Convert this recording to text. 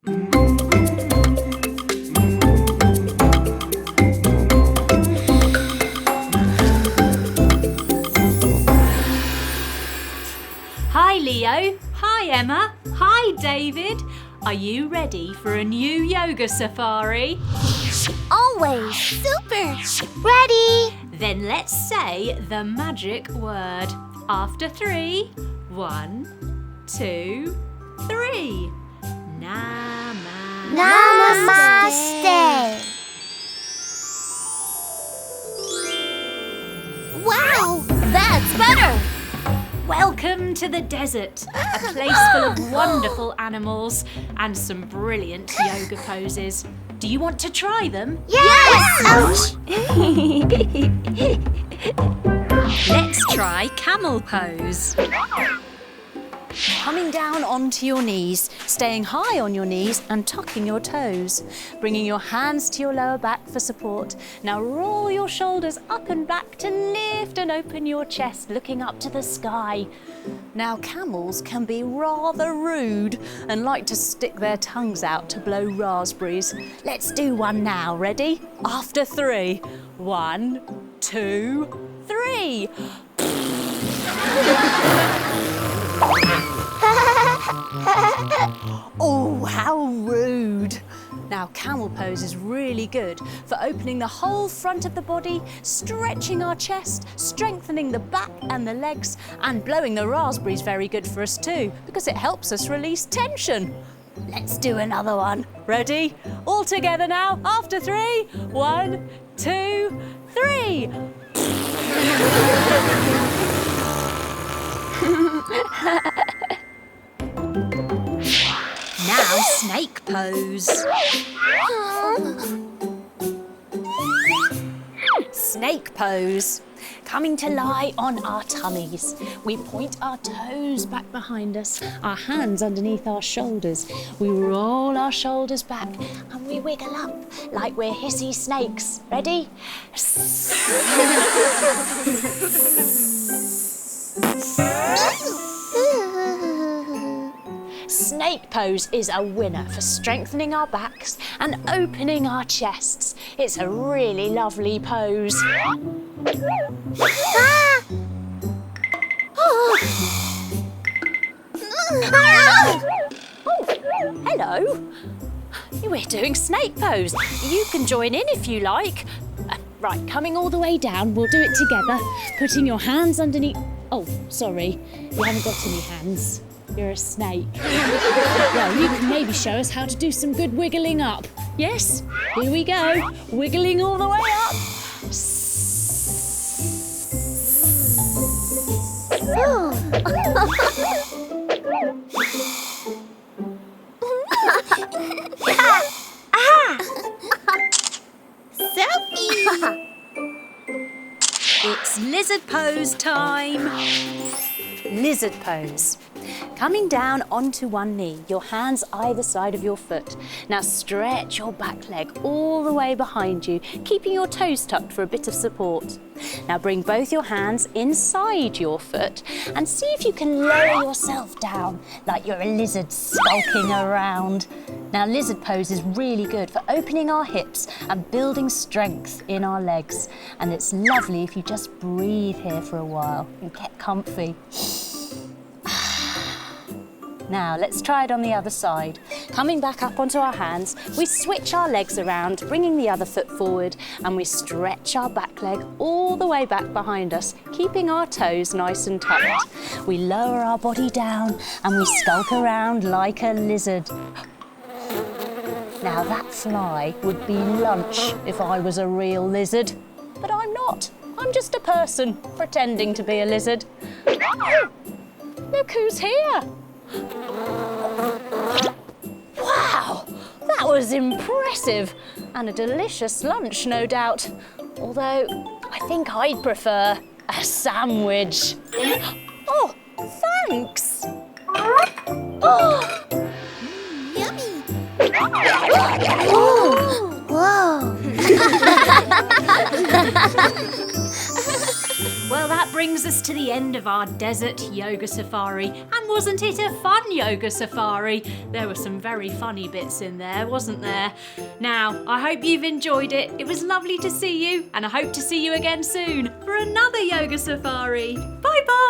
Hi Leo, hi Emma, hi David. Are you ready for a new yoga safari? Always super ready. Then let's say the magic word. After 3, 1, 2, 3. Namaste. Wow, that's better. Welcome to the desert, a place full of wonderful animals and some brilliant yoga poses. Do you want to try them? Yes! Let's try Camel Pose. Coming down onto your knees, staying high on your knees and tucking your toes. Bringing your hands to your lower back for support. Now roll your shoulders up and back to lift and open your chest, looking up to the sky. Now camels can be rather rude and like to stick their tongues out to blow raspberries. Let's do one now, ready? After 3. 1, 2, 3. Oh, how rude. Now, camel pose is really good for opening the whole front of the body, stretching our chest, strengthening the back and the legs, and blowing the raspberries very good for us too, because it helps us release tension. Let's do another one. Ready? All together now, after 3. 1, 2, 3. Now snake pose. Snake pose. Coming to lie on our tummies. We point our toes back behind us, our hands underneath our shoulders. We roll our shoulders back and we wiggle up like we're hissy snakes. Ready? Snake pose is a winner for strengthening our backs and opening our chests. It's a really lovely pose. Oh, hello. We're doing snake pose. You can join in if you like. Right, coming all the way down, we'll do it together. Putting your hands underneath... Oh, sorry, you haven't got any hands. You're a snake. Well, you can maybe show us how to do some good wiggling up. Yes? Here we go. Wiggling all the way up. Selfie. It's lizard pose time. Lizard pose. Coming down onto one knee, your hands either side of your foot. Now stretch your back leg all the way behind you, keeping your toes tucked for a bit of support. Now bring both your hands inside your foot and see if you can lower yourself down like you're a lizard skulking around. Now lizard pose is really good for opening our hips and building strength in our legs. And it's lovely if you just breathe here for a while and get comfy. Now, let's try it on the other side. Coming back up onto our hands, we switch our legs around, bringing the other foot forward, and we stretch our back leg all the way back behind us, keeping our toes nice and tucked. We lower our body down, and we skulk around like a lizard. Now, that fly would be lunch if I was a real lizard. But I'm not. I'm just a person pretending to be a lizard. Look who's here. Wow, that was impressive and a delicious lunch, no doubt. Although I think I'd prefer a sandwich. Oh, thanks. Oh. Yummy. Whoa. Well, that brings brings us to the end of our desert yoga safari. And wasn't it a fun yoga safari? There were some very funny bits in there, wasn't there? Now, I hope you've enjoyed it. It was lovely to see you, and I hope to see you again soon for another yoga safari. Bye-bye.